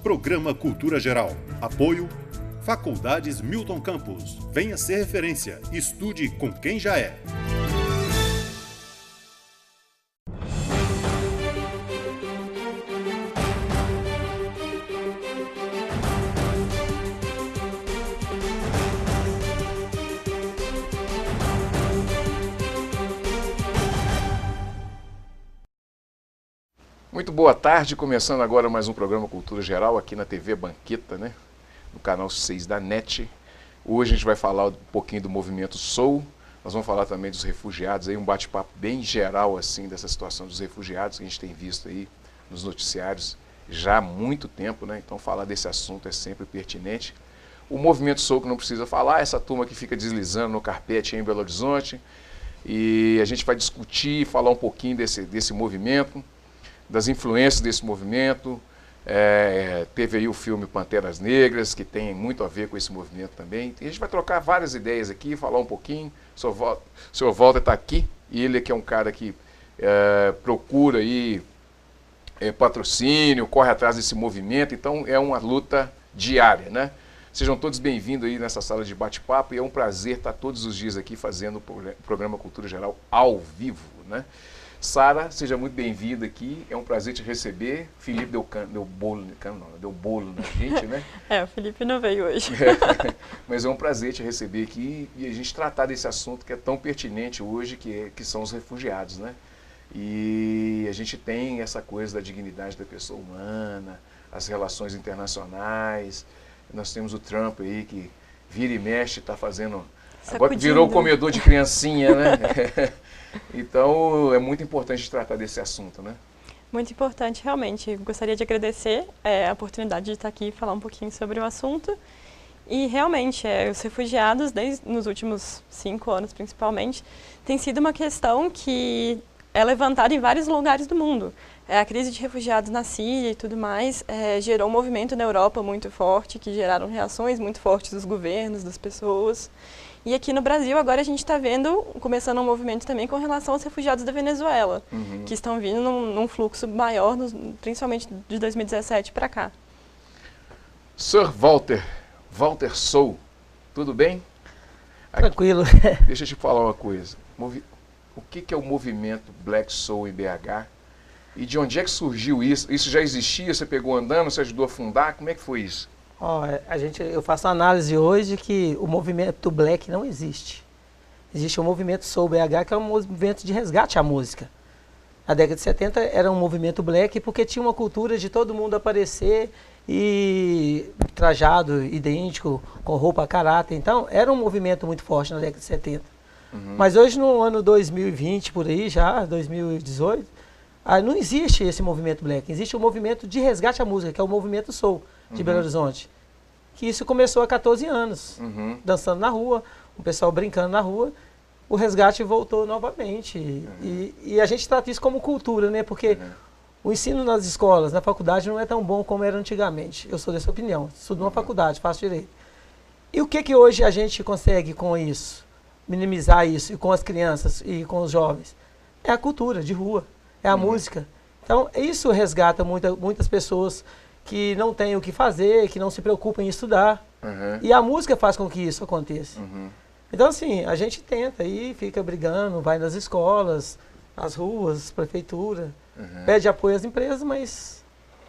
Programa Cultura Geral. Apoio Faculdades Milton Campos. Venha ser referência. Estude com quem já é. Muito boa tarde, começando agora mais um programa Cultura Geral aqui na TV Banqueta, né? No canal 6 da NET. Hoje a gente vai falar um pouquinho do movimento Soul, nós vamos falar também dos refugiados, aí um bate-papo bem geral assim dessa situação dos refugiados que a gente tem visto aí nos noticiários já há muito tempo, né? Então falar desse assunto é sempre pertinente. O movimento Soul que não precisa falar, essa turma que fica deslizando no carpete em Belo Horizonte, e a gente vai discutir, falar um pouquinho desse movimento, das influências desse movimento. Teve aí o filme Panteras Negras, que tem muito a ver com esse movimento também. E a gente vai trocar várias ideias aqui, falar um pouquinho. O senhor Walter está aqui, e ele que é um cara que procura aí patrocínio, corre atrás desse movimento, então é uma luta diária, né? Sejam todos bem-vindos aí nessa sala de bate-papo, e é um prazer estar todos os dias aqui fazendo o programa Cultura Geral ao vivo, né? Sara, seja muito bem-vinda aqui, é um prazer te receber. Felipe deu bolo na gente, né? O Felipe não veio hoje. Mas é um prazer te receber aqui e a gente tratar desse assunto que é tão pertinente hoje, que são os refugiados, né? E a gente tem essa coisa da dignidade da pessoa humana, as relações internacionais. Nós temos o Trump aí que vira e mexe, está fazendo... Agora virou o comedor de criancinha, né? Então, é muito importante tratar desse assunto, né? Muito importante, realmente. Gostaria de agradecer a oportunidade de estar aqui e falar um pouquinho sobre o assunto. E, realmente, os refugiados, nos últimos 5 anos, principalmente, tem sido uma questão que é levantada em vários lugares do mundo. A crise de refugiados na Síria e tudo mais gerou um movimento na Europa muito forte, que geraram reações muito fortes dos governos, das pessoas. E aqui no Brasil, agora a gente está vendo, começando um movimento também com relação aos refugiados da Venezuela, que estão vindo num fluxo maior, principalmente de 2017 para cá. Sir Walter Soul, tudo bem? Tranquilo. Deixa eu te falar uma coisa. O que é o movimento Black Soul em BH? E de onde é que surgiu isso? Isso já existia? Você pegou andando? Você ajudou a fundar? Como é que foi isso? Eu faço uma análise hoje que o movimento Black não existe. Existe o movimento Soul BH, que é um movimento de resgate à música. Na década de 70 era um movimento Black porque tinha uma cultura de todo mundo aparecer e trajado, idêntico, com roupa a caráter. Então, era um movimento muito forte na década de 70. Mas hoje, no ano 2020, por aí já, 2018, não existe esse movimento Black. Existe o movimento de resgate à música, que é o movimento Soul de Belo Horizonte. Que isso começou há 14 anos, dançando na rua, o pessoal brincando na rua. O resgate voltou novamente. E a gente trata isso como cultura, né? Porque o ensino nas escolas, na faculdade, não é tão bom como era antigamente. Eu sou dessa opinião. Estudo numa faculdade, faço direito. E o que hoje a gente consegue com isso? Minimizar isso, e com as crianças e com os jovens? É a cultura de rua, é a música. Então, isso resgata muitas pessoas que não têm o que fazer, que não se preocupam em estudar. E a música faz com que isso aconteça. Então, assim, a gente tenta e fica brigando, vai nas escolas, nas ruas, prefeitura, pede apoio às empresas, mas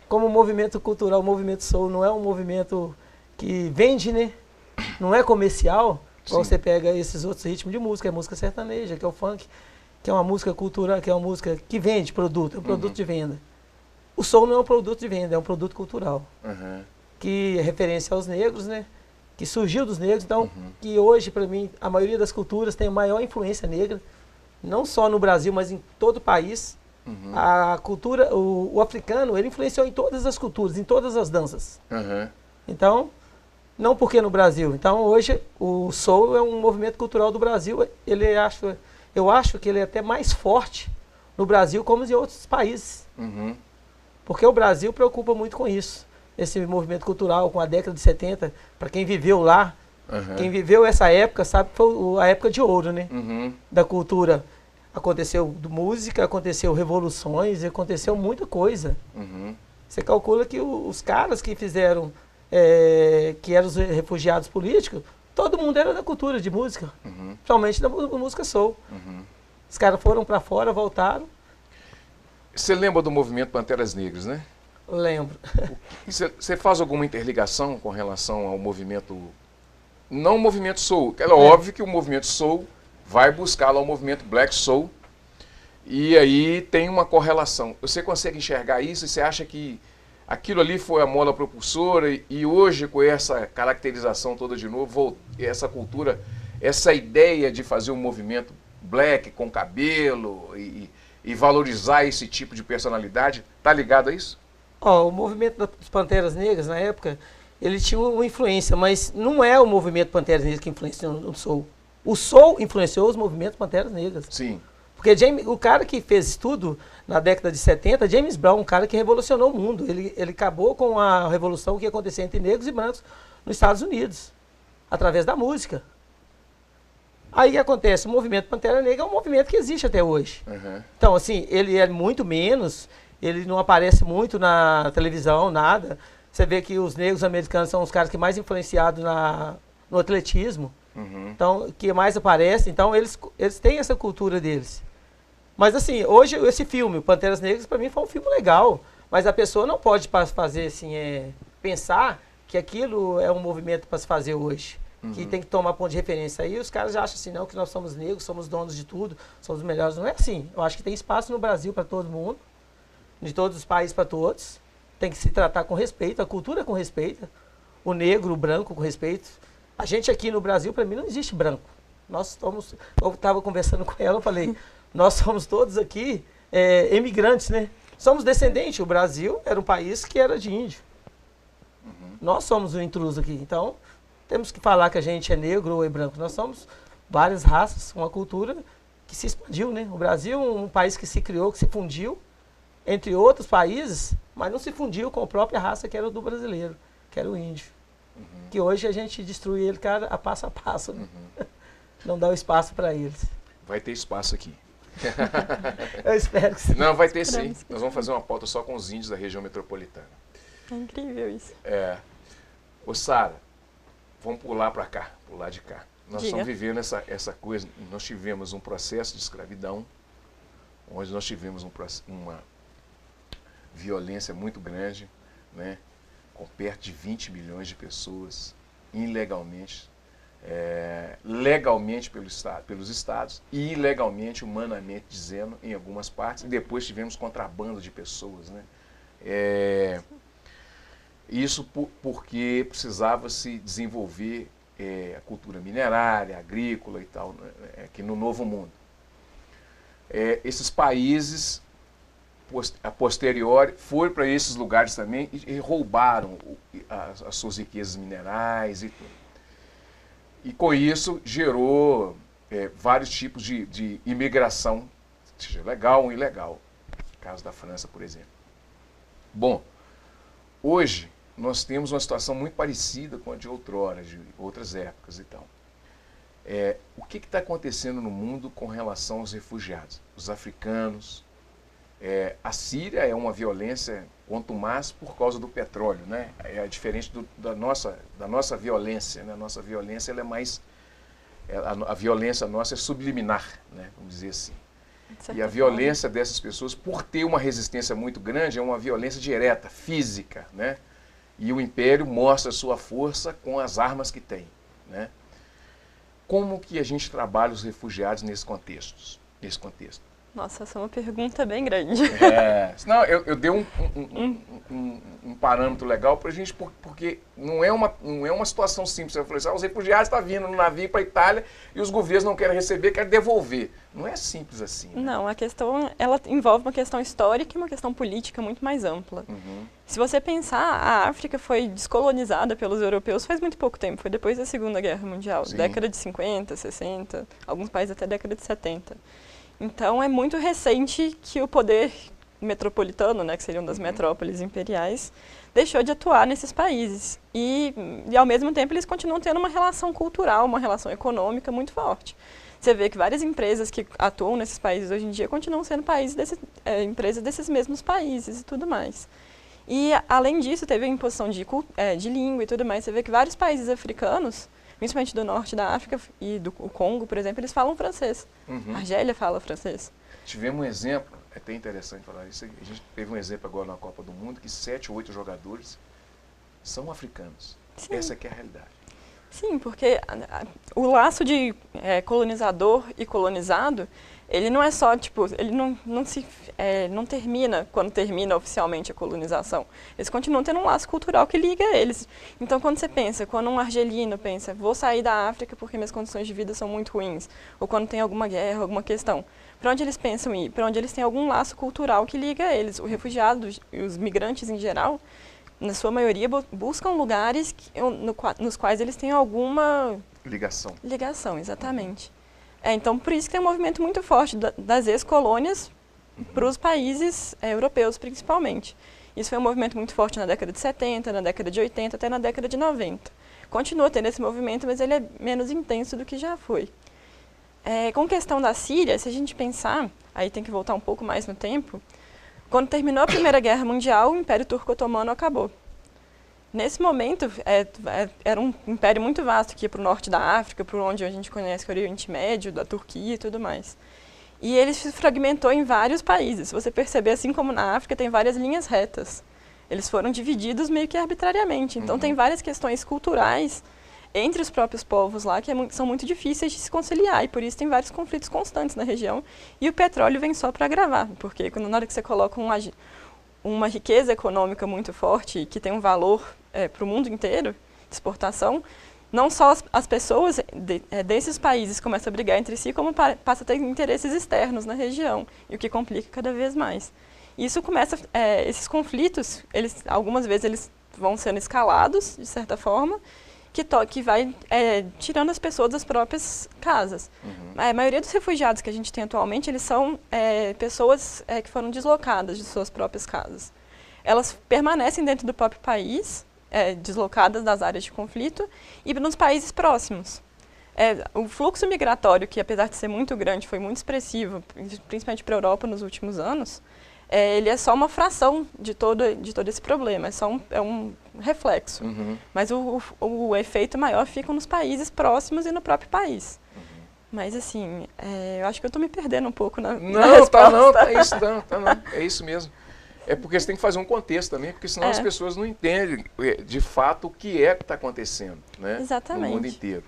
como movimento cultural, o movimento Soul não é um movimento que vende, né? Não é comercial. Igual você pega esses outros ritmos de música, é música sertaneja, que é o funk, que é uma música cultural, que é uma música que vende produto, é um produto de venda. O Soul não é um produto de venda, é um produto cultural, que é referência aos negros, né? Que surgiu dos negros, então, que hoje, para mim, a maioria das culturas tem a maior influência negra, não só no Brasil, mas em todo o país. A cultura, o africano, ele influenciou em todas as culturas, em todas as danças. Então, não porque no Brasil. Então, hoje, o Soul é um movimento cultural do Brasil, eu acho que ele é até mais forte no Brasil como em outros países. Porque o Brasil preocupa muito com isso. Esse movimento cultural, com a década de 70, para quem viveu lá, quem viveu essa época, sabe que foi a época de ouro, né? Da cultura. Aconteceu música, aconteceu revoluções, aconteceu muita coisa. Você calcula que os caras que fizeram, que eram os refugiados políticos, todo mundo era da cultura de música, principalmente da música soul. Os caras foram para fora, voltaram. Você lembra do movimento Panteras Negras, né? Lembro. Você faz alguma interligação com relação ao movimento, não o movimento soul? É óbvio que o movimento soul vai buscar lá o movimento black soul, e aí tem uma correlação. Você consegue enxergar isso e você acha que aquilo ali foi a mola propulsora e hoje com essa caracterização toda de novo, essa cultura, essa ideia de fazer um movimento black com cabelo e valorizar esse tipo de personalidade, tá ligado a isso? O movimento das Panteras Negras, na época, ele tinha uma influência, mas não é o movimento Panteras Negras que influenciou o soul. O soul influenciou os movimentos Panteras Negras. Sim. Porque o cara que fez tudo na década de 70, James Brown, um cara que revolucionou o mundo. Ele acabou com a revolução que ia acontecer entre negros e brancos nos Estados Unidos, através da música. Aí acontece, o movimento Pantera Negra é um movimento que existe até hoje. Então, assim, ele é muito menos, ele não aparece muito na televisão, nada. Você vê que os negros americanos são os caras que mais influenciados no atletismo. Então, que mais aparece. Então, eles têm essa cultura deles. Mas, assim, hoje, esse filme, o Panteras Negras, para mim foi um filme legal. Mas a pessoa não pode fazer, assim, pensar que aquilo é um movimento para se fazer hoje. Que tem que tomar ponto de referência. Aí os caras já acham assim, não, que nós somos negros, somos donos de tudo, somos os melhores. Não é assim. Eu acho que tem espaço no Brasil para todo mundo, de todos os países para todos. Tem que se tratar com respeito, a cultura com respeito, o negro, o branco com respeito. A gente aqui no Brasil, para mim, não existe branco. Nós somos, eu estava conversando com ela, eu falei, nós somos todos aqui emigrantes, né? Somos descendentes. O Brasil era um país que era de índio. Nós somos o intruso aqui. Então, temos que falar que a gente é negro ou é branco. Nós somos várias raças, uma cultura que se expandiu, né? O Brasil é um país que se criou, que se fundiu entre outros países, mas não se fundiu com a própria raça que era o do brasileiro, que era o índio. Que hoje a gente destrui ele a passo a passo, né? Não dá o espaço para eles. Vai ter espaço aqui. Eu espero que sim. Não, vai ter sim. Nós vamos fazer uma pauta só com os índios da região metropolitana. É incrível isso. Ô Sara, vamos pular para cá, pro lado de cá. Nós Diga. estamos vivendo essa coisa, nós tivemos um processo de escravidão, onde nós tivemos uma violência muito grande, né, com perto de 20 milhões de pessoas, ilegalmente, legalmente pelos estados, e ilegalmente, humanamente dizendo, em algumas partes, e depois tivemos contrabando de pessoas, né. Isso porque precisava se desenvolver a cultura minerária, agrícola e tal, aqui no Novo Mundo. Esses países, a posteriori, foram para esses lugares também e roubaram as suas riquezas minerais e tudo. E com isso gerou vários tipos de imigração, seja legal ou ilegal. No caso da França, por exemplo. Bom, hoje nós temos uma situação muito parecida com a de outrora, de outras épocas e tal. O que está acontecendo no mundo com relação aos refugiados? Os africanos. A Síria é uma violência, quanto mais por causa do petróleo, né? É diferente da nossa violência, né? A nossa violência ela é mais... a violência nossa é subliminar, né? Vamos dizer assim. E a violência dessas pessoas, por ter uma resistência muito grande, é uma violência direta, física, né? E o Império mostra a sua força com as armas que tem, né? Como que a gente trabalha os refugiados nesse contexto? Nossa, essa é uma pergunta bem grande. Não, eu dei um parâmetro legal para a gente, porque não é uma situação simples. Eu falei assim, os refugiados estão vindo no navio para a Itália e os governos não querem receber, querem devolver. Não é simples assim. Né? Não, a questão, ela envolve uma questão histórica e uma questão política muito mais ampla. Se você pensar, a África foi descolonizada pelos europeus faz muito pouco tempo, foi depois da Segunda Guerra Mundial, Sim. década de 50, 60, alguns países até década de 70. Então, é muito recente que o poder metropolitano, né, que seriam das metrópoles imperiais, deixou de atuar nesses países. E, ao mesmo tempo, eles continuam tendo uma relação cultural, uma relação econômica muito forte. Você vê que várias empresas que atuam nesses países hoje em dia continuam sendo empresas desses mesmos países e tudo mais. E, além disso, teve a imposição de língua e tudo mais. Você vê que vários países africanos, principalmente do norte da África e do Congo, por exemplo, eles falam francês. A Argélia fala francês. Tivemos um exemplo, é até interessante falar isso, a gente teve um exemplo agora na Copa do Mundo, que 7 ou 8 jogadores são africanos. Sim. Essa aqui é a realidade. Sim, porque o laço de colonizador e colonizado, ele não é só, tipo, ele não termina quando termina oficialmente a colonização. Eles continuam tendo um laço cultural que liga eles. Então, quando você pensa, quando um argelino pensa, vou sair da África porque minhas condições de vida são muito ruins, ou quando tem alguma guerra, alguma questão, para onde eles pensam ir? Para onde eles têm algum laço cultural que liga eles. Os refugiados e os migrantes em geral, na sua maioria, buscam lugares nos quais eles têm alguma ligação, exatamente. Então, por isso que tem um movimento muito forte das ex-colônias para os países europeus, principalmente. Isso foi um movimento muito forte na década de 70, na década de 80, até na década de 90. Continua tendo esse movimento, mas ele é menos intenso do que já foi. Com questão da Síria, se a gente pensar, aí tem que voltar um pouco mais no tempo, quando terminou a Primeira Guerra Mundial, o Império Turco-Otomano acabou. Nesse momento, era um império muito vasto que ia para o norte da África, para onde a gente conhece o Oriente Médio, da Turquia e tudo mais. E ele se fragmentou em vários países. Se você perceber, assim como na África, tem várias linhas retas. Eles foram divididos meio que arbitrariamente. Então, tem várias questões culturais entre os próprios povos lá que são muito difíceis de se conciliar. E por isso tem vários conflitos constantes na região. E o petróleo vem só para agravar. Porque na hora que você coloca uma riqueza econômica muito forte, que tem um valor para o mundo inteiro, de exportação, não só as pessoas desses países começam a brigar entre si, como passa a ter interesses externos na região, e o que complica cada vez mais. Isso começa, esses conflitos, algumas vezes eles vão sendo escalados, de certa forma, que vai tirando as pessoas das próprias casas. A maioria dos refugiados que a gente tem atualmente, eles são pessoas que foram deslocadas de suas próprias casas. Elas permanecem dentro do próprio país, deslocadas das áreas de conflito, e nos países próximos. O fluxo migratório, que apesar de ser muito grande, foi muito expressivo, principalmente para a Europa nos últimos anos, ele é só uma fração de todo esse problema, é um reflexo. Mas o efeito maior fica nos países próximos e no próprio país. Mas assim, eu acho que eu estou me perdendo um pouco na resposta. É isso mesmo. É porque você tem que fazer um contexto também, porque senão as pessoas não entendem de fato o que está acontecendo, né? Exatamente. No mundo inteiro.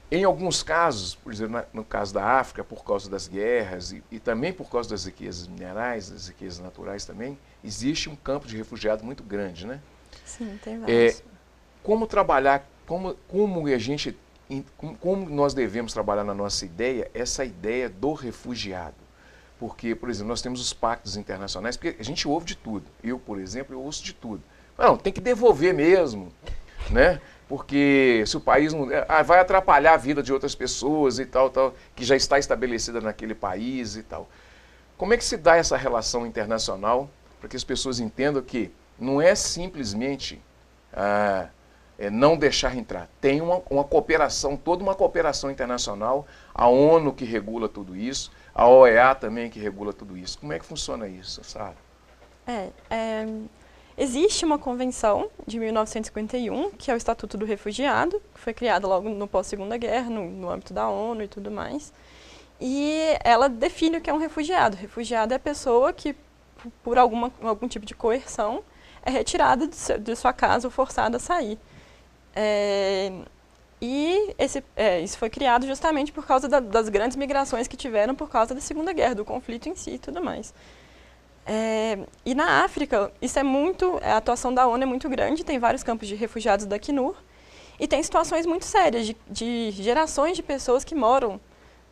Em alguns casos, por exemplo, no caso da África, por causa das guerras e também por causa das riquezas minerais, das riquezas naturais também, existe um campo de refugiados muito grande, né? Sim, tem vários. Como trabalhar, como nós devemos trabalhar na nossa ideia, essa ideia do refugiado? Porque, por exemplo, nós temos os pactos internacionais, porque a gente ouve de tudo. Eu, por exemplo, eu ouço de tudo. Não, tem que devolver mesmo, né? Porque se o país não... vai atrapalhar a vida de outras pessoas e tal, que já está estabelecida naquele país e tal. Como é que se dá essa relação internacional para que as pessoas entendam que não é simplesmente não deixar entrar? Tem uma cooperação, toda uma cooperação internacional, a ONU que regula tudo isso, a OEA também que regula tudo isso. Como é que funciona isso, Sara? Existe uma convenção de 1951, que é o Estatuto do Refugiado, que foi criada logo no pós-Segunda Guerra, no âmbito da ONU e tudo mais. E ela define o que é um refugiado. Refugiado é a pessoa que, por algum tipo de coerção, é retirada de sua casa ou forçada a sair. Isso foi criado justamente por causa das grandes migrações que tiveram por causa da Segunda Guerra, do conflito em si e tudo mais. E na África, a atuação da ONU é muito grande, tem vários campos de refugiados da Acnur, e tem situações muito sérias de gerações de pessoas que moram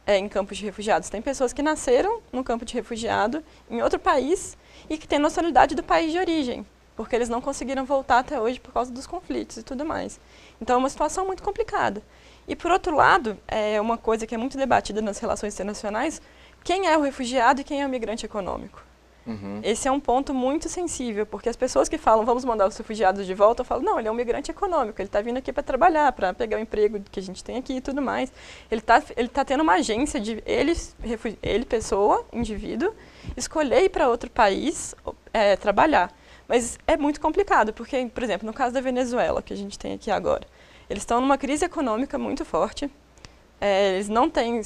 em campos de refugiados. Tem pessoas que nasceram no campo de refugiado em outro país e que têm nacionalidade do país de origem, porque eles não conseguiram voltar até hoje por causa dos conflitos e tudo mais. Então é uma situação muito complicada. E por outro lado, uma coisa que é muito debatida nas relações internacionais, quem é o refugiado e quem é o migrante econômico? Esse é um ponto muito sensível, porque as pessoas que falam, vamos mandar os refugiados de volta, eu falo, não, ele é um migrante econômico, ele está vindo aqui para trabalhar, para pegar o emprego que a gente tem aqui e tudo mais. Ele tá tendo uma agência de ele, pessoa, indivíduo, escolher ir para outro país trabalhar. Mas é muito complicado, porque, por exemplo, no caso da Venezuela, que a gente tem aqui agora, eles estão numa crise econômica muito forte, eles não têm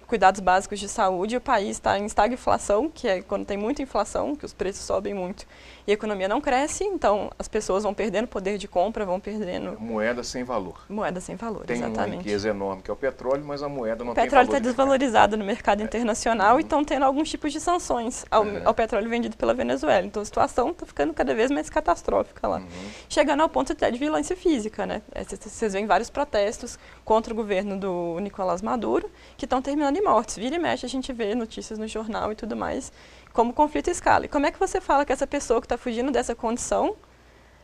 cuidados básicos de saúde, o país está em estagflação, que é quando tem muita inflação, que os preços sobem muito e a economia não cresce, então as pessoas vão perdendo poder de compra, vão perdendo... Moeda sem valor. Moeda sem valor, tem exatamente. Tem uma riqueza enorme, que é o petróleo, mas a moeda não tem valor. O petróleo está desvalorizado no mercado internacional e estão tendo alguns tipos de sanções ao petróleo vendido pela Venezuela. Então a situação está ficando cada vez mais catastrófica lá. Chegando ao ponto até de violência física, né? Vocês veem vários protestos contra o governo do Nicolás Maduro, que estão terminando em mortes. Vira e mexe, a gente vê notícias no jornal e tudo mais, como o conflito escala. E como é que você fala que essa pessoa que está fugindo dessa condição,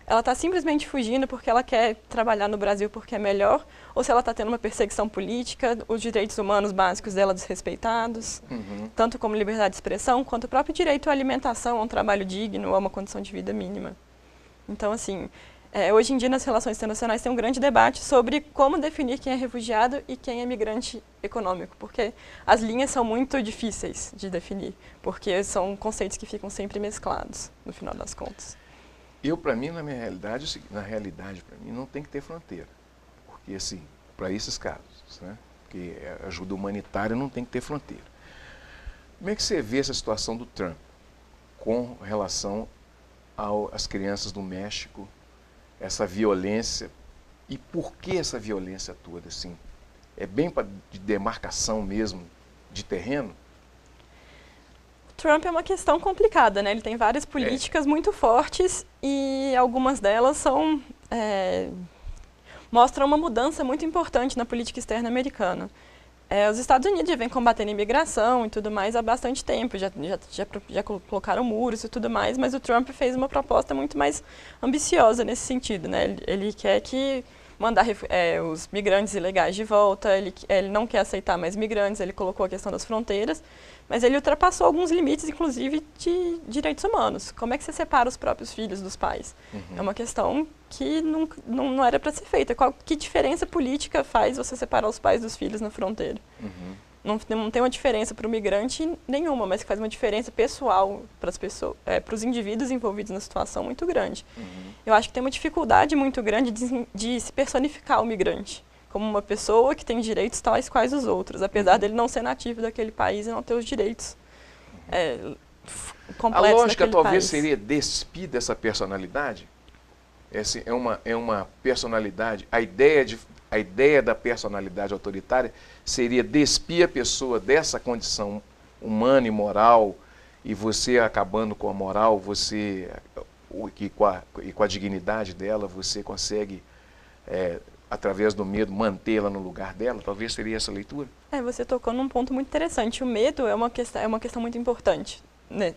ela está simplesmente fugindo porque ela quer trabalhar no Brasil porque é melhor, ou se ela está tendo uma perseguição política, os direitos humanos básicos dela desrespeitados, tanto como liberdade de expressão, quanto o próprio direito à alimentação, a um trabalho digno, a uma condição de vida mínima. Então, assim, hoje em dia nas relações internacionais tem um grande debate sobre como definir quem é refugiado e quem é migrante econômico, porque as linhas são muito difíceis de definir, porque são conceitos que ficam sempre mesclados, no final das contas. Para mim, na realidade, para mim, não tem que ter fronteira, porque, assim, para esses casos, né, porque ajuda humanitária não tem que ter fronteira. Como é que você vê essa situação do Trump com relação às crianças do México, essa violência, e por que essa violência toda, assim? É bem de demarcação mesmo, de terreno? Trump é uma questão complicada, né? Ele tem várias políticas muito fortes e algumas delas mostram uma mudança muito importante na política externa americana. Os Estados Unidos já vêm combatendo a imigração e tudo mais há bastante tempo, já colocaram muros e tudo mais, mas o Trump fez uma proposta muito mais ambiciosa nesse sentido, né? Ele quer que mandar os migrantes ilegais de volta, ele não quer aceitar mais migrantes, ele colocou a questão das fronteiras, mas ele ultrapassou alguns limites, inclusive, de direitos humanos. Como é que você separa os próprios filhos dos pais? É uma questão que não era para ser feita. Que diferença política faz você separar os pais dos filhos na fronteira? Não tem uma diferença para o migrante nenhuma, mas que faz uma diferença pessoal para as pessoas, para os indivíduos envolvidos na situação muito grande. Eu acho que tem uma dificuldade muito grande de se personificar o migrante como uma pessoa que tem direitos tais quais os outros, apesar dele não ser nativo daquele país e não ter os direitos completos. A lógica talvez país. seria despir dessa personalidade. É uma personalidade, a ideia da personalidade autoritária seria despir a pessoa dessa condição humana e moral, e você acabando com a moral, e com a dignidade dela, você consegue, através do medo, mantê-la no lugar dela. Talvez seria essa a leitura? Você tocou num ponto muito interessante. O medo é uma questão muito importante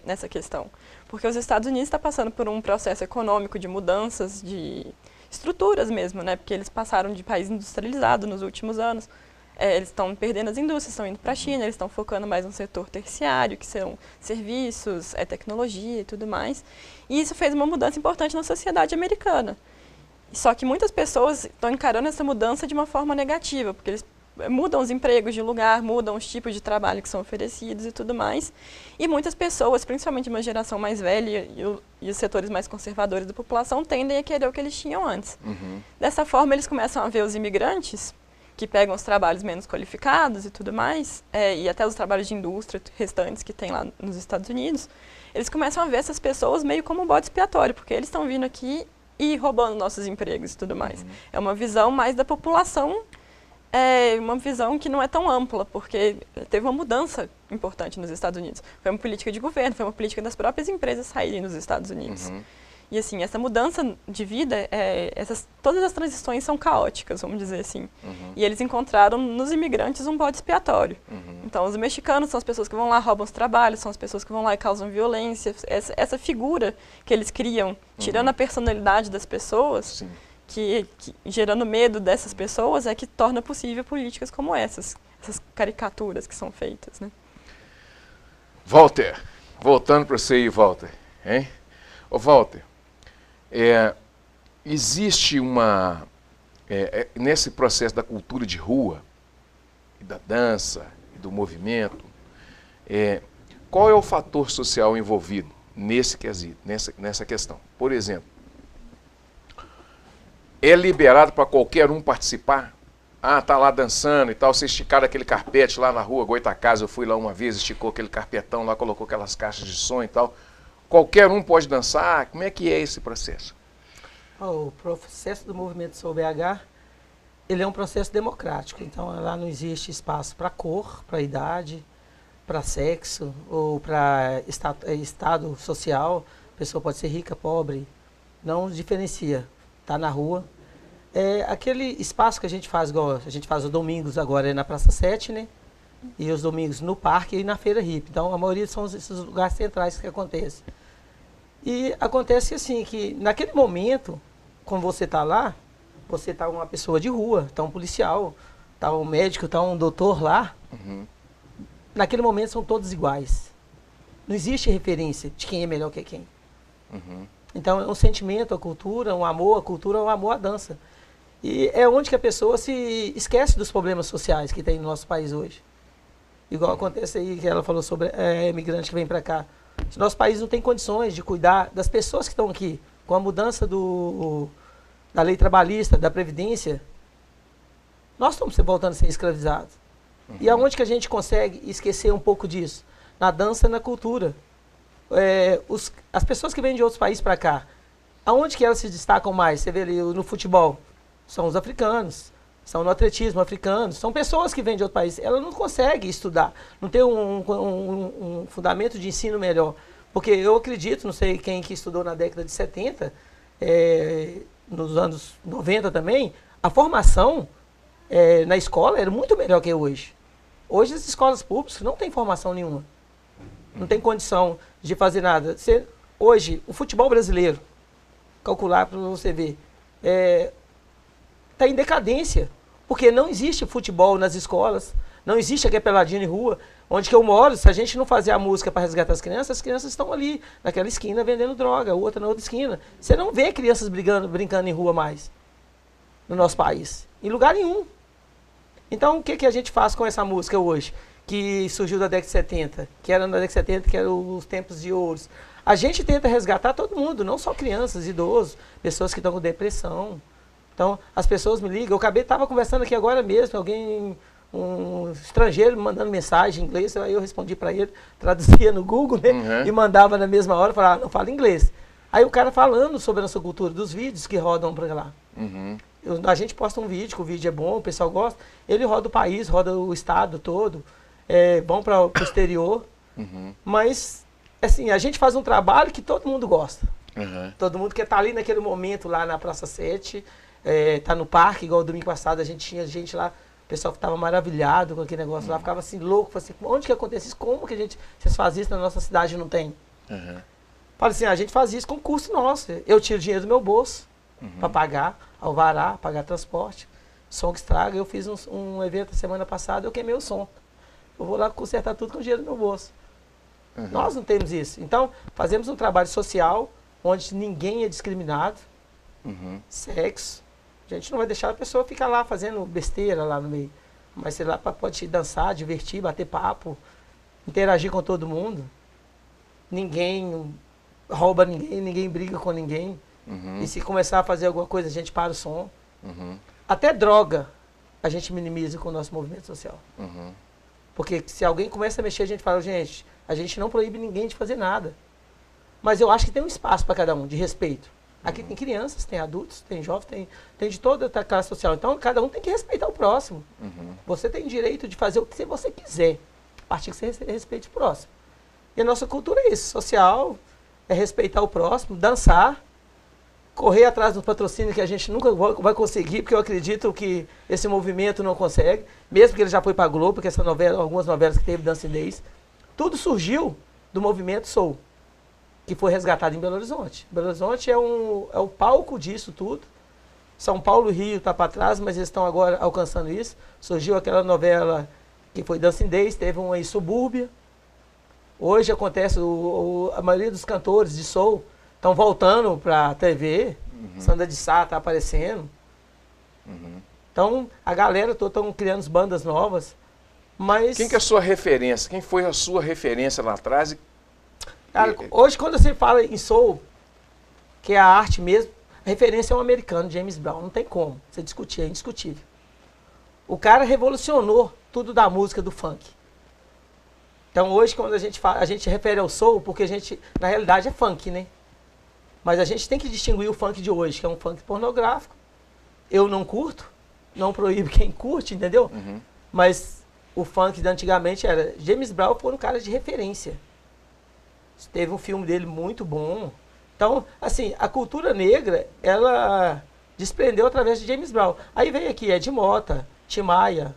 nessa questão, porque os Estados Unidos estão passando por um processo econômico de mudanças, de estruturas mesmo, né? Porque eles passaram de país industrializado nos últimos anos. Eles estão perdendo as indústrias, estão indo para a China, eles estão focando mais no setor terciário, que são serviços, tecnologia e tudo mais. E isso fez uma mudança importante na sociedade americana. Só que muitas pessoas estão encarando essa mudança de uma forma negativa, porque eles mudam os empregos de lugar, mudam os tipos de trabalho que são oferecidos e tudo mais. E muitas pessoas, principalmente uma geração mais velha e os setores mais conservadores da população, tendem a querer o que eles tinham antes. Dessa forma, eles começam a ver os imigrantes, que pegam os trabalhos menos qualificados e tudo mais, e até os trabalhos de indústria restantes que tem lá nos Estados Unidos, eles começam a ver essas pessoas meio como um bode expiatório, porque eles estão vindo aqui e roubando nossos empregos e tudo mais. É uma visão mais da população, uma visão que não é tão ampla, porque teve uma mudança importante nos Estados Unidos. Foi uma política de governo, foi uma política das próprias empresas saírem dos Estados Unidos. E assim, essa mudança de vida, todas as transições são caóticas, vamos dizer assim. E eles encontraram nos imigrantes um bode expiatório. Então, os mexicanos são as pessoas que vão lá, roubam os trabalhos, são as pessoas que vão lá e causam violência. Essa figura que eles criam, tirando a personalidade das pessoas, que gerando medo dessas pessoas, é que torna possível políticas como essas caricaturas que são feitas, né? Walter, Voltando para você aí, Walter. Hein? Ô, Walter, existe nesse processo da cultura de rua, e da dança, e do movimento, qual é o fator social envolvido nesse quesito, nessa questão? Por exemplo, é liberado para qualquer um participar? Ah, tá lá dançando e tal, você esticar aquele carpete lá na rua, Goitacazes, eu fui lá uma vez, esticou aquele carpetão lá, colocou aquelas caixas de som e tal. Qualquer um pode dançar? Como é que é esse processo? O processo do movimento Soul BH, ele é um processo democrático, então lá não existe espaço para cor, para idade, para sexo ou para estado social. A pessoa pode ser rica, pobre, não diferencia, tá na rua. Aquele espaço que a gente faz, igual a gente faz os domingos agora na Praça 7, né? E os domingos no parque e na Feira Hippie. Então a maioria são esses lugares centrais que acontece. E acontece assim, que naquele momento, quando você está lá, você está uma pessoa de rua, está um policial, está um médico, está um doutor lá. Uhum. Naquele momento são todos iguais. Não existe referência de quem é melhor que quem. Uhum. Então é um sentimento à cultura, um amor à cultura, um amor à dança. E é onde que a pessoa se esquece dos problemas sociais que tem no nosso país hoje. Igual acontece aí, que ela falou sobre imigrante que vem para cá. O nosso país não tem condições de cuidar das pessoas que estão aqui. Com a mudança da lei trabalhista, da Previdência, nós estamos voltando a ser escravizados. Uhum. E aonde que a gente consegue esquecer um pouco disso? Na dança e na cultura. As pessoas que vêm de outros países para cá, aonde que elas se destacam mais? Você vê ali no futebol, são os africanos, são no atletismo africanos, são pessoas que vêm de outro país. Ela não consegue estudar, não tem um fundamento de ensino melhor. Porque eu acredito, não sei quem que estudou na década de 70, nos anos 90 também, a formação na escola era muito melhor que hoje. Hoje as escolas públicas não têm formação nenhuma. Não tem condição de fazer nada. Hoje, o futebol brasileiro, calcular para você ver, está em decadência, porque não existe futebol nas escolas, não existe aquele peladinho em rua. Onde que eu moro, se a gente não fazer a música para resgatar as crianças estão ali, naquela esquina, vendendo droga, outra na outra esquina. Você não vê crianças brincando em rua mais, no nosso país, em lugar nenhum. Então, o que que a gente faz com essa música hoje, que surgiu da década de 70, que era na década de 70, que eram os tempos de ouro? A gente tenta resgatar todo mundo, não só crianças, idosos, pessoas que estão com depressão. Então, as pessoas me ligam. Eu estava conversando aqui agora mesmo, um estrangeiro me mandando mensagem em inglês, aí eu respondi para ele, traduzia no Google, né? Uhum. E mandava na mesma hora, falava, não fala inglês. Aí o cara falando sobre a nossa cultura, dos vídeos que rodam para lá. Uhum. A gente posta um vídeo, que o vídeo é bom, o pessoal gosta. Ele roda o país, roda o estado todo, bom para o exterior. Uhum. Mas, assim, a gente faz um trabalho que todo mundo gosta. Uhum. Todo mundo quer estar ali naquele momento, lá na Praça 7, tá no parque, igual domingo passado a gente tinha gente lá, o pessoal ficava maravilhado com aquele negócio lá, ficava assim louco, falava assim, onde que acontece isso? Como que vocês fazem isso na nossa cidade e não tem? Uhum. Fala assim, a gente faz isso com custo nosso. Eu tiro dinheiro do meu bolso para pagar alvará, pagar transporte, som que estraga. Eu fiz um evento semana passada, eu queimei o som. Eu vou lá consertar tudo com o dinheiro do meu bolso. Uhum. Nós não temos isso. Então, fazemos um trabalho social onde ninguém é discriminado, sexo. A gente não vai deixar a pessoa ficar lá fazendo besteira lá no meio. Mas sei lá, pode dançar, divertir, bater papo, interagir com todo mundo. Ninguém rouba ninguém, ninguém briga com ninguém. E se começar a fazer alguma coisa, a gente para o som. Até droga a gente minimiza com o nosso movimento social. Porque se alguém começa a mexer, a gente fala, gente, a gente não proíbe ninguém de fazer nada. Mas eu acho que tem um espaço para cada um, de respeito. Aqui tem crianças, tem adultos, tem jovens, tem de toda a classe social. Então, cada um tem que respeitar o próximo. Você tem direito de fazer o que você quiser, a partir que você respeite o próximo. E a nossa cultura é isso, social, é respeitar o próximo, dançar, correr atrás do patrocínio que a gente nunca vai conseguir, porque eu acredito que esse movimento não consegue, mesmo que ele já foi para a Globo, porque essa novela, algumas novelas que teve Dance Days, tudo surgiu do movimento Soul, que foi resgatado em Belo Horizonte. Belo Horizonte é o palco disso tudo. São Paulo e Rio está para trás, mas eles estão agora alcançando isso. Surgiu aquela novela que foi Dancing Days, teve uma em Subúrbia. Hoje acontece, a maioria dos cantores de soul estão voltando para a TV, Sandra de Sá está aparecendo. Então, a galera toda estão criando bandas novas, mas... Quem que é a sua referência? Quem foi a sua referência lá atrás? Cara, hoje, quando você fala em soul, que é a arte mesmo, a referência é um americano, James Brown, não tem como você discutir, é indiscutível. O cara revolucionou tudo da música do funk. Então, hoje, quando a gente refere ao soul, porque a gente, na realidade, é funk, né? Mas a gente tem que distinguir o funk de hoje, que é um funk pornográfico. Eu não curto, não proíbo quem curte, entendeu? Mas o funk de antigamente era... James Brown foi um cara de referência. Teve um filme dele muito bom. Então, assim, a cultura negra, ela desprendeu através de James Brown. Aí veio aqui Ed Mota, Tim Maia,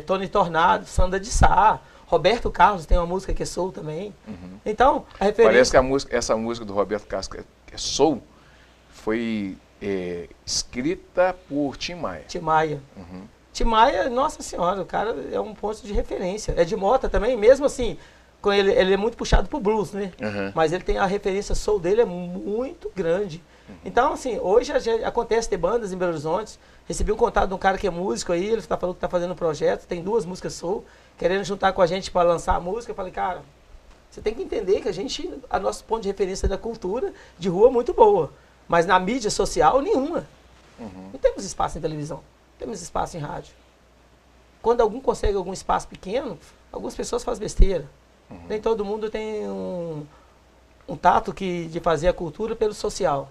Tony Tornado, Sandra de Sá, Roberto Carlos tem uma música que é soul também. Então, a referência... Parece que essa música do Roberto Carlos, que é soul, foi escrita por Tim Maia. Tim Maia. Tim Maia, nossa senhora, o cara é um ponto de referência. Ed Mota também, mesmo assim, com ele é muito puxado pro blues, né? Mas ele tem a referência soul dele é muito grande. Então, assim, hoje acontece ter bandas em Belo Horizonte. Recebi um contato de um cara que é músico aí, ele falou que está fazendo um projeto, tem 2 músicas soul, querendo juntar com a gente para lançar a música. Eu falei, cara, você tem que entender que a nosso ponto de referência da cultura de rua é muito boa, mas na mídia social, nenhuma. Não temos espaço em televisão, temos espaço em rádio. Quando algum consegue algum espaço pequeno, algumas pessoas fazem besteira. Nem todo mundo tem um tato de fazer a cultura pelo social.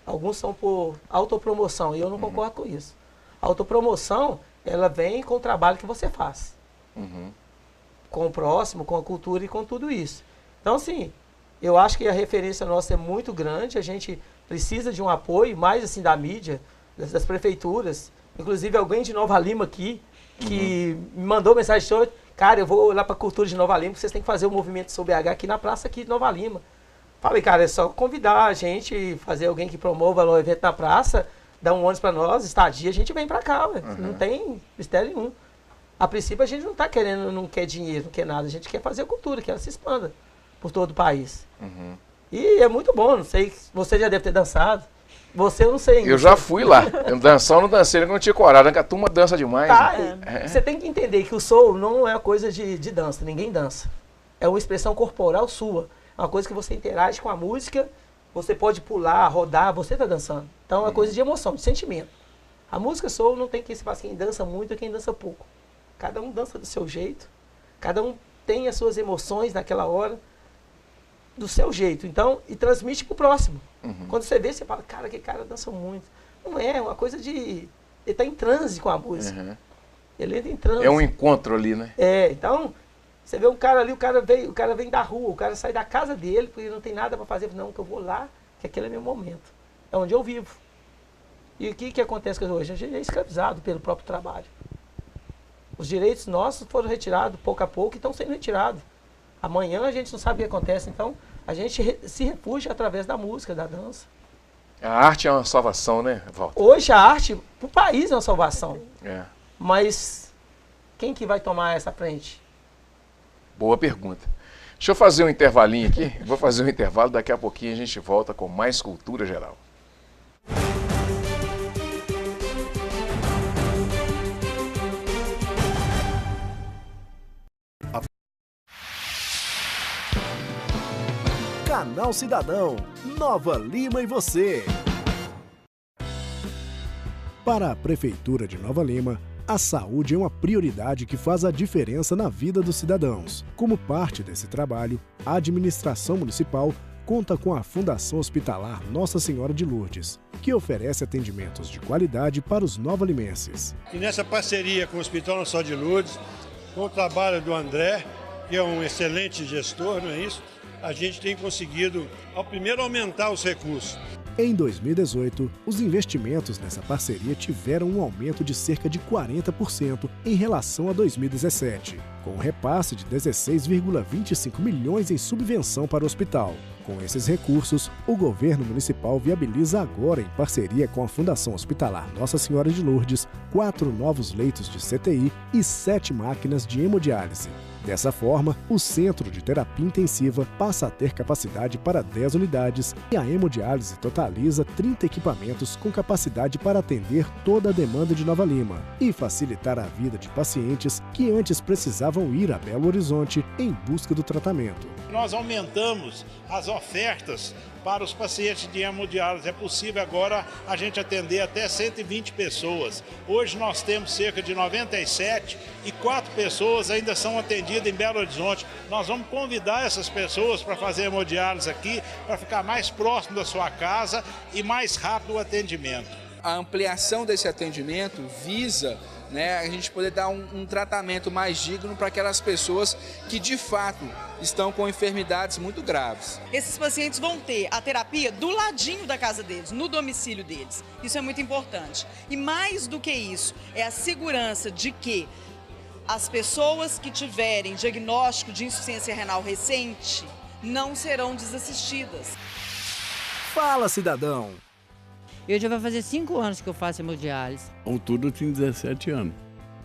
Alguns são por autopromoção, e eu não concordo com isso. A autopromoção, ela vem com o trabalho que você faz. Com o próximo, com a cultura e com tudo isso. Então, assim, eu acho que a referência nossa é muito grande, a gente precisa de um apoio, mais assim, da mídia, das prefeituras. Inclusive, alguém de Nova Lima aqui, que me mandou mensagem hoje, cara, eu vou lá para a cultura de Nova Lima, vocês têm que fazer o movimento sobre BH aqui na praça aqui de Nova Lima. Falei, cara, é só convidar a gente, fazer alguém que promova o evento na praça, dar um ônibus para nós, estadia, a gente vem para cá, não tem mistério nenhum. A princípio a gente não está querendo, não quer dinheiro, não quer nada, a gente quer fazer a cultura, que ela se expanda por todo o país. E é muito bom, não sei, você já deve ter dançado, você eu não sei. Eu já fui lá, eu não dancei, eu não tinha coragem, a turma dança demais. Tá, você tem que entender que o soul não é uma coisa de dança, ninguém dança. É uma expressão corporal sua. É uma coisa que você interage com a música, você pode pular, rodar, você está dançando. Então é uma coisa de emoção, de sentimento. A música soul não tem que se fazer quem dança muito e quem dança pouco. Cada um dança do seu jeito, cada um tem as suas emoções naquela hora, do seu jeito. Então, e transmite para o próximo. Quando você vê, você fala, cara, que cara dança muito. Não é uma coisa de... Ele está em transe com a música. Ele entra em transe. É um encontro ali, né? Então... Você vê um cara ali, o cara vem da rua, o cara sai da casa dele, porque não tem nada para fazer. Não, que eu vou lá, que aquele é meu momento. É onde eu vivo. E o que acontece hoje? A gente é escravizado pelo próprio trabalho. Os direitos nossos foram retirados pouco a pouco e estão sendo retirados. Amanhã a gente não sabe o que acontece, então a gente se refugia através da música, da dança. A arte é uma salvação, né, Walter? Hoje a arte, para o país é uma salvação. Mas quem que vai tomar essa frente? Boa pergunta. Deixa eu fazer um intervalinho aqui. Vou fazer um intervalo, daqui a pouquinho a gente volta com mais cultura geral. Canal Cidadão, Nova Lima e você. Para a Prefeitura de Nova Lima, a saúde é uma prioridade que faz a diferença na vida dos cidadãos. Como parte desse trabalho, a administração municipal conta com a Fundação Hospitalar Nossa Senhora de Lourdes, que oferece atendimentos de qualidade para os novalimenses. E nessa parceria com o Hospital Nossa Senhora de Lourdes, com o trabalho do André, que é um excelente gestor, não é isso? A gente tem conseguido, ao primeiro, aumentar os recursos. Em 2018, os investimentos nessa parceria tiveram um aumento de cerca de 40% em relação a 2017, com um repasse de 16,25 milhões em subvenção para o hospital. Com esses recursos, o governo municipal viabiliza agora, em parceria com a Fundação Hospitalar Nossa Senhora de Lourdes, 4 novos leitos de CTI e 7 máquinas de hemodiálise. Dessa forma, o Centro de Terapia Intensiva passa a ter capacidade para 10 unidades e a hemodiálise totaliza 30 equipamentos com capacidade para atender toda a demanda de Nova Lima e facilitar a vida de pacientes que antes precisavam ir a Belo Horizonte em busca do tratamento. Nós aumentamos as ofertas para os pacientes de hemodiálise. É possível agora a gente atender até 120 pessoas. Hoje nós temos cerca de 97 e 4 pessoas ainda são atendidas em Belo Horizonte. Nós vamos convidar essas pessoas para fazer hemodiálise aqui, para ficar mais próximo da sua casa e mais rápido o atendimento. A ampliação desse atendimento visa a gente poder dar um tratamento mais digno para aquelas pessoas que de fato estão com enfermidades muito graves. Esses pacientes vão ter a terapia do ladinho da casa deles, no domicílio deles. Isso é muito importante. E mais do que isso, é a segurança de que as pessoas que tiverem diagnóstico de insuficiência renal recente não serão desassistidas. Fala, cidadão! Eu já vai fazer 5 anos que eu faço hemodiálise. Ao todo eu tenho 17 anos.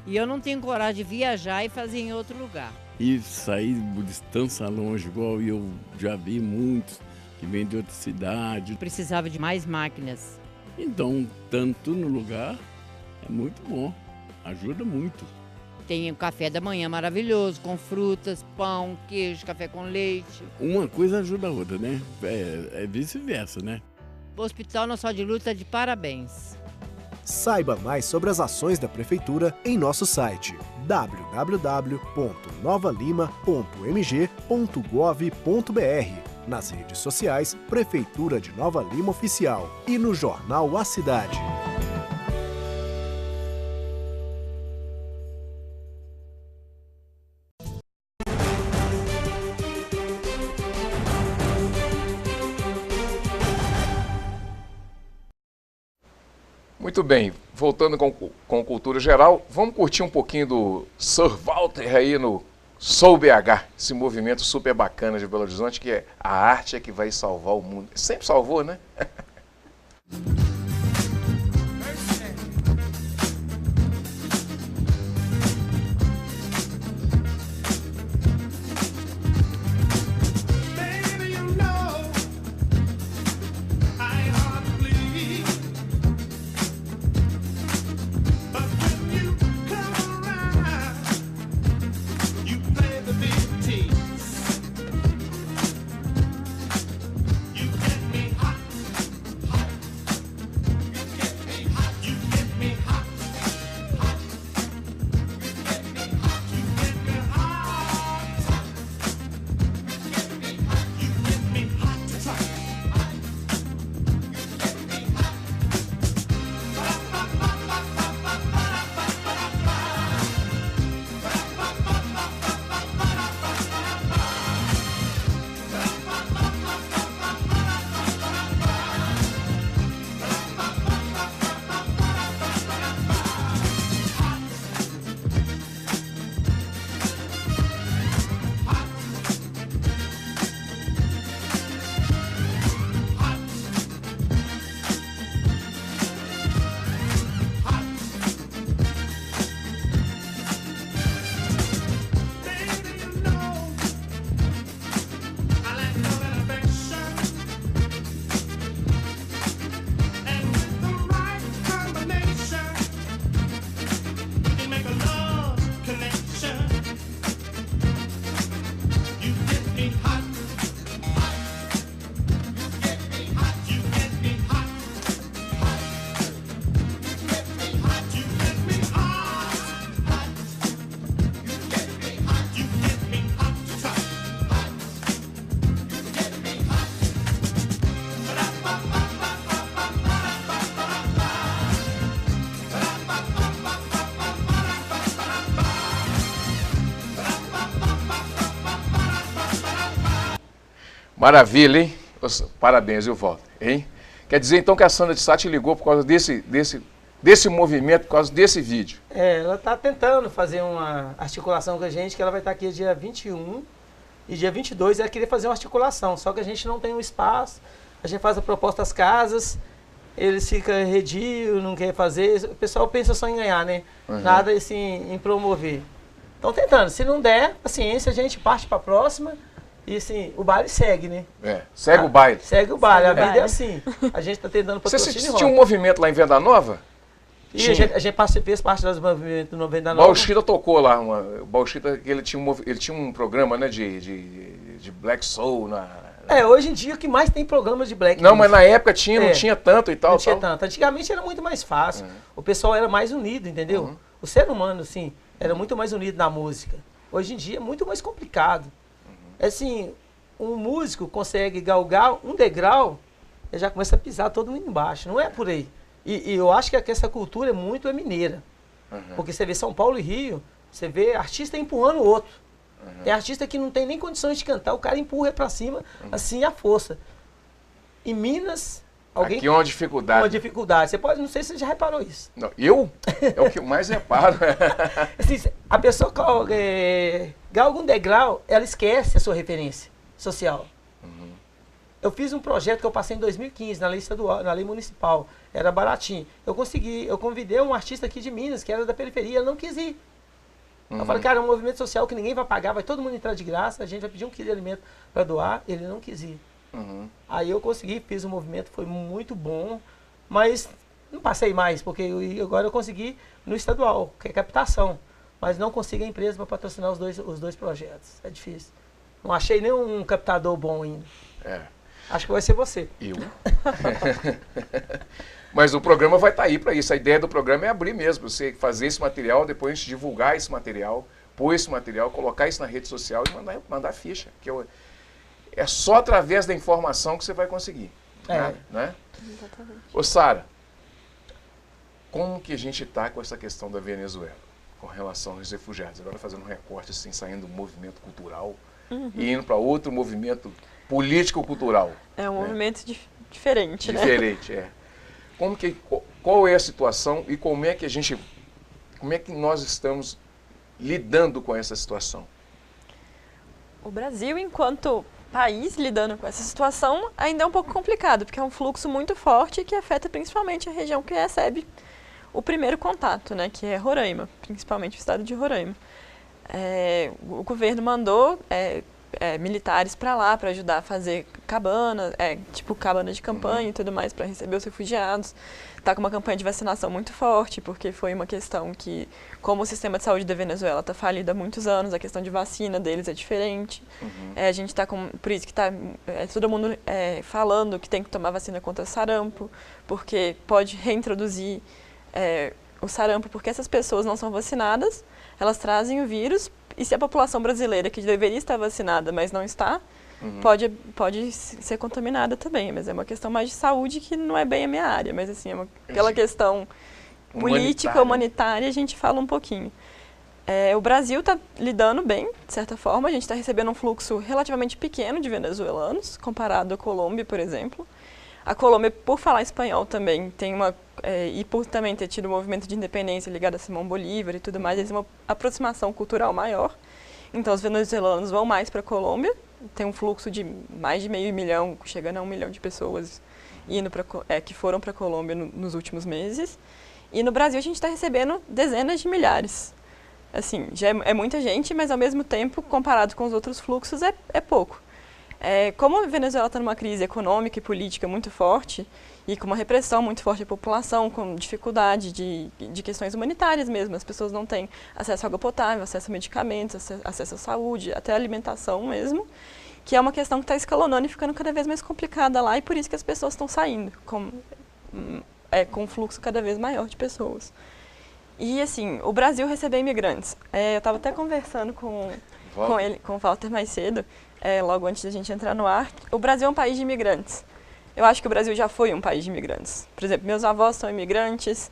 E eu não tenho coragem de viajar e fazer em outro lugar. E sair de distância longe, igual eu já vi muitos que vêm de outra cidade. Precisava de mais máquinas. Então, tanto no lugar, é muito bom. Ajuda muito. Tem o café da manhã maravilhoso, com frutas, pão, queijo, café com leite. Uma coisa ajuda a outra, né? É vice-versa, né? O Hospital Nossa de Lourdes está de parabéns. Saiba mais sobre as ações da Prefeitura em nosso site www.novalima.mg.gov.br, nas redes sociais Prefeitura de Nova Lima Oficial e no jornal A Cidade. Muito bem, voltando com cultura geral, vamos curtir um pouquinho do Sir Walter aí no Soul BH, esse movimento super bacana de Belo Horizonte, que é a arte é que vai salvar o mundo. Sempre salvou, né? Maravilha, hein? Parabéns, viu, Walter? Hein? Quer dizer, então, que a Sandra de Sá te ligou por causa desse movimento, por causa desse vídeo? Ela está tentando fazer uma articulação com a gente, que ela vai estar aqui dia 21 e dia 22 ela queria fazer uma articulação, só que a gente não tem um espaço, a gente faz a proposta às casas, eles ficam redios, não quer fazer, o pessoal pensa só em ganhar, né? Nada assim, em promover. Estão tentando. Se não der, paciência, a gente parte para a próxima e assim, o baile segue, né? Segue o baile. Segue o baile. A vida é assim. A gente está tentando patrocínio. Você tinha um movimento lá em Venda Nova? E a gente fez parte dos movimentos do Venda Nova. O Bauchita tocou lá. O Bauchita, ele tinha um programa, né, de Black Soul hoje em dia o que mais tem programas de Black. Não, mas na época não tinha tanto e tal. Não tinha tanto. Antigamente era muito mais fácil. O pessoal era mais unido, entendeu? O ser humano, assim, era muito mais unido na música. Hoje em dia é muito mais complicado. Assim, um músico consegue galgar um degrau, ele já começa a pisar todo mundo embaixo. Não é por aí. E eu acho que essa cultura é muito mineira. Porque você vê São Paulo e Rio, você vê artista empurrando o outro. Tem artista que não tem nem condições de cantar, o cara empurra pra cima, assim, à força. Em Minas, alguém... Aqui é uma dificuldade. Uma dificuldade. Você pode, não sei se você já reparou isso. Não, eu? É o que eu mais reparo. Assim, a pessoa galga um degrau, ela esquece a sua referência social. Eu fiz um projeto que eu passei em 2015, na lei estadual, na lei municipal. Era baratinho. Eu convidei um artista aqui de Minas, que era da periferia, ele não quis ir. Eu falei, cara, é um movimento social que ninguém vai pagar, vai todo mundo entrar de graça, a gente vai pedir 1 quilo de alimento para doar, ele não quis ir. Aí eu consegui, fiz o movimento, foi muito bom, mas não passei mais, porque agora eu consegui no estadual, que é captação, mas não consigo a empresa para patrocinar os dois projetos, é difícil. Não achei nenhum captador bom ainda. Acho que vai ser você. Eu? Mas o programa vai estar aí para isso. A ideia do programa é abrir mesmo. Você fazer esse material, depois a gente divulgar esse material, pôr esse material, colocar isso na rede social e mandar ficha. É só através da informação que você vai conseguir. Né? Exatamente. Ô Sara, como que a gente está com essa questão da Venezuela, com relação aos refugiados? Agora fazendo um recorte, assim, saindo do movimento cultural e indo para outro movimento político-cultural. É um movimento diferente, né? Diferente, qual é a situação e como é que nós estamos lidando com essa situação? O Brasil, enquanto país lidando com essa situação, ainda é um pouco complicado, porque é um fluxo muito forte que afeta principalmente a região que recebe o primeiro contato, né, que é Roraima, principalmente o estado de Roraima. O governo mandou militares para lá para ajudar a fazer cabana, tipo cabana de campanha e tudo mais para receber os refugiados. Está com uma campanha de vacinação muito forte, porque foi uma questão que, como o sistema de saúde da Venezuela está falido há muitos anos, a questão de vacina deles é diferente. A gente está por isso que está todo mundo falando que tem que tomar vacina contra sarampo, porque pode reintroduzir o sarampo, porque essas pessoas não são vacinadas, elas trazem o vírus. E se a população brasileira, que deveria estar vacinada, mas não está, pode ser contaminada também. Mas é uma questão mais de saúde que não é bem a minha área. Mas assim, aquela questão política, humanitária, a gente fala um pouquinho. O Brasil está lidando bem, de certa forma. A gente está recebendo um fluxo relativamente pequeno de venezuelanos, comparado à Colômbia, por exemplo. A Colômbia, por falar espanhol também, tem e por também ter tido um movimento de independência ligado a Simão Bolívar e tudo mais, eles têm uma aproximação cultural maior. Então, os venezuelanos vão mais para a Colômbia, tem um fluxo de mais de 500 mil, chegando a 1 milhão de pessoas que foram para a Colômbia nos últimos meses. E no Brasil, a gente está recebendo dezenas de milhares. Assim, já é muita gente, mas ao mesmo tempo, comparado com os outros fluxos, é pouco. Como a Venezuela está numa crise econômica e política muito forte e com uma repressão muito forte da população, com dificuldade de questões humanitárias mesmo, as pessoas não têm acesso à água potável, acesso a medicamentos, acesso à saúde, até à alimentação mesmo, que é uma questão que está escalonando e ficando cada vez mais complicada lá e por isso que as pessoas estão saindo, com um fluxo cada vez maior de pessoas. E assim, o Brasil recebe imigrantes. Eu estava até conversando com o Walter mais cedo, logo antes da gente entrar no ar. O Brasil é um país de imigrantes. Eu acho que o Brasil já foi um país de imigrantes. Por exemplo, meus avós são imigrantes,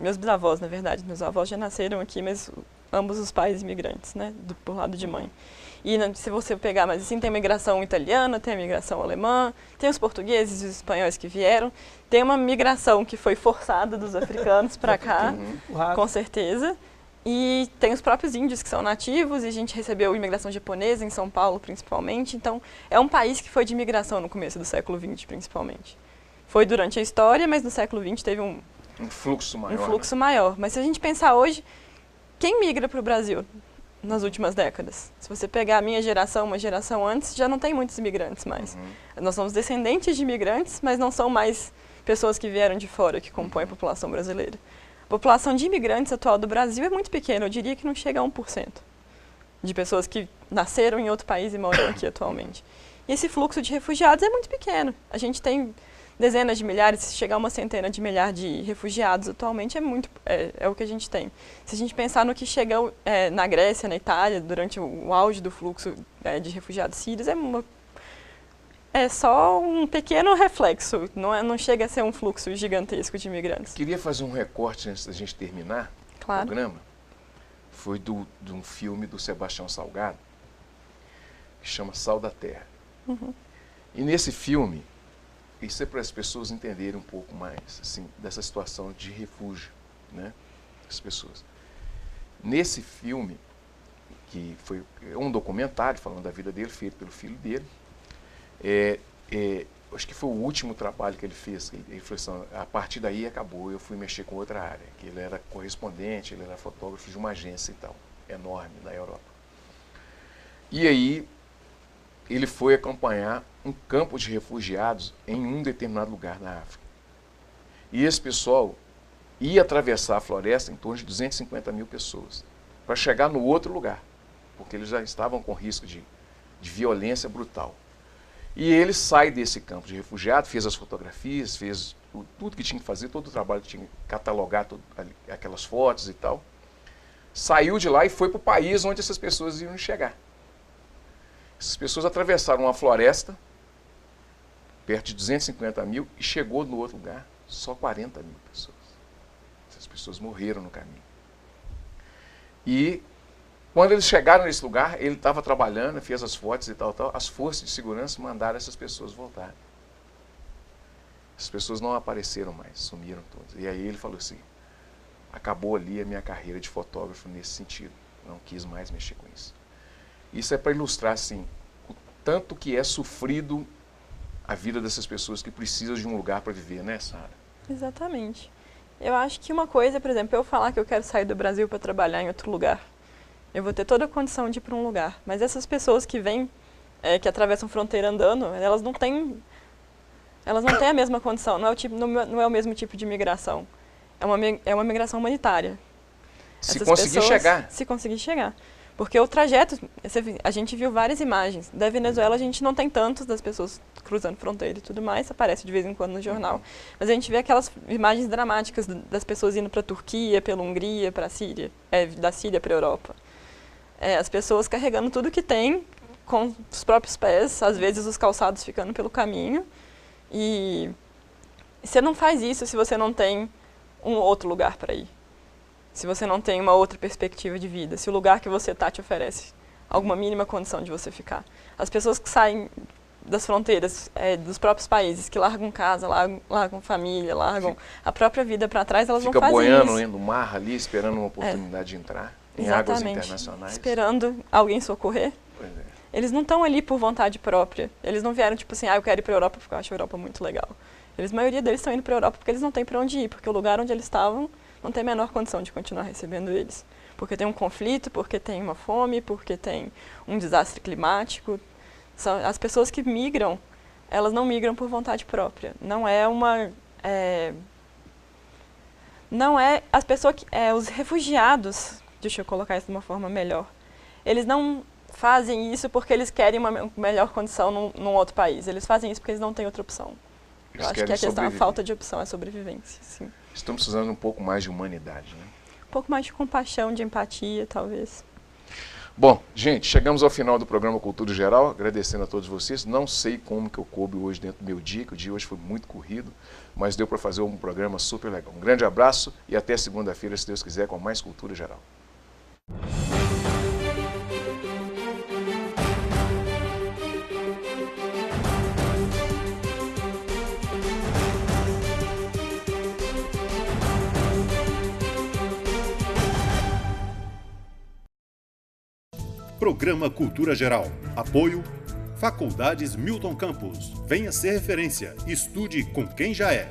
meus bisavós, na verdade. Meus avós já nasceram aqui, mas ambos os pais imigrantes, né, por lado de mãe. E se você pegar, mas assim, tem a migração italiana, tem a migração alemã, tem os portugueses e os espanhóis que vieram, tem uma migração que foi forçada dos africanos para cá, com certeza. E tem os próprios índios que são nativos, e a gente recebeu imigração japonesa em São Paulo, principalmente. Então, é um país que foi de imigração no começo do século XX, principalmente. Foi durante a história, mas no século XX teve um fluxo maior. Mas se a gente pensar hoje, quem migra para o Brasil nas últimas décadas? Se você pegar a minha geração, uma geração antes, já não tem muitos imigrantes mais. Nós somos descendentes de imigrantes, mas não são mais pessoas que vieram de fora que compõem a população brasileira. A população de imigrantes atual do Brasil é muito pequena, eu diria que não chega a 1% de pessoas que nasceram em outro país e moram aqui atualmente. E esse fluxo de refugiados é muito pequeno. A gente tem dezenas de milhares, se chegar a uma centena de milhares de refugiados atualmente, é o que a gente tem. Se a gente pensar no que chegou na Grécia, na Itália, durante o auge do fluxo de refugiados sírios, é só um pequeno reflexo, não chega a ser um fluxo gigantesco de imigrantes. Queria fazer um recorte antes da gente terminar o programa. Foi de um filme do Sebastião Salgado, que chama Sal da Terra. E nesse filme, isso é para as pessoas entenderem um pouco mais assim, dessa situação de refúgio, né? As pessoas. Nesse filme, que foi um documentário falando da vida dele, feito pelo filho dele, acho que foi o último trabalho que ele fez. Ele falou assim, a partir daí acabou, eu fui mexer com outra área, que ele era correspondente, ele era fotógrafo de uma agência e tal, enorme na Europa. E aí ele foi acompanhar um campo de refugiados em um determinado lugar na África. E esse pessoal ia atravessar a floresta em torno de 250 mil pessoas para chegar no outro lugar, porque eles já estavam com risco de violência brutal. E ele sai desse campo de refugiado, fez as fotografias, fez tudo que tinha que fazer, todo o trabalho que tinha que catalogar aquelas fotos e tal. Saiu de lá e foi para o país onde essas pessoas iam chegar. Essas pessoas atravessaram uma floresta, perto de 250 mil, e chegou no outro lugar só 40 mil pessoas. Essas pessoas morreram no caminho. E quando eles chegaram nesse lugar, ele estava trabalhando, fez as fotos e tal. As forças de segurança mandaram essas pessoas voltar. As pessoas não apareceram mais, sumiram todas. E aí ele falou assim, acabou ali a minha carreira de fotógrafo nesse sentido. Não quis mais mexer com isso. Isso é para ilustrar, assim, o tanto que é sofrido a vida dessas pessoas que precisam de um lugar para viver, né, Sara? Exatamente. Eu acho que uma coisa, por exemplo, eu falar que eu quero sair do Brasil para trabalhar em outro lugar, eu vou ter toda a condição de ir para um lugar. Mas essas pessoas que vêm, que atravessam fronteira andando, elas não têm a mesma condição, não é o mesmo tipo de migração. É uma migração humanitária. Se conseguir chegar. Se conseguir chegar. Porque o trajeto, a gente viu várias imagens. Da Venezuela a gente não tem tantos das pessoas cruzando fronteira e tudo mais, aparece de vez em quando no jornal. Mas a gente vê aquelas imagens dramáticas das pessoas indo para a Turquia, pela Hungria, para a Síria, da Síria para a Europa. As pessoas carregando tudo que tem com os próprios pés, às vezes os calçados ficando pelo caminho. E você não faz isso se você não tem um outro lugar para ir. Se você não tem uma outra perspectiva de vida, se o lugar que você está te oferece alguma mínima condição de você ficar. As pessoas que saem das fronteiras dos próprios países, que largam casa, largam família, largam a própria vida para trás, elas não fazem isso. Fica boiando no mar ali, esperando uma oportunidade de entrar em águas internacionais. Esperando alguém socorrer. Pois é. Eles não estão ali por vontade própria. Eles não vieram tipo assim, eu quero ir para a Europa porque eu acho a Europa muito legal. A maioria deles estão indo para a Europa porque eles não têm para onde ir, porque o lugar onde eles estavam não tem a menor condição de continuar recebendo eles. Porque tem um conflito, porque tem uma fome, porque tem um desastre climático. As pessoas que migram, elas não migram por vontade própria. Não é as pessoas os refugiados, deixa eu colocar isso de uma forma melhor, eles não fazem isso porque eles querem uma melhor condição num outro país. Eles fazem isso porque eles não têm outra opção. Eu acho que a questão, a falta de opção é sobrevivência, sim. Estamos precisando um pouco mais de humanidade, né? Um pouco mais de compaixão, de empatia, talvez. Bom, gente, chegamos ao final do programa Cultura Geral, agradecendo a todos vocês. Não sei como que eu coube hoje dentro do meu dia, que o dia hoje foi muito corrido, mas deu para fazer um programa super legal. Um grande abraço e até segunda-feira, se Deus quiser, com mais Cultura Geral. Programa Cultura Geral. Apoio Faculdades Milton Campos. Venha ser referência. Estude com quem já é.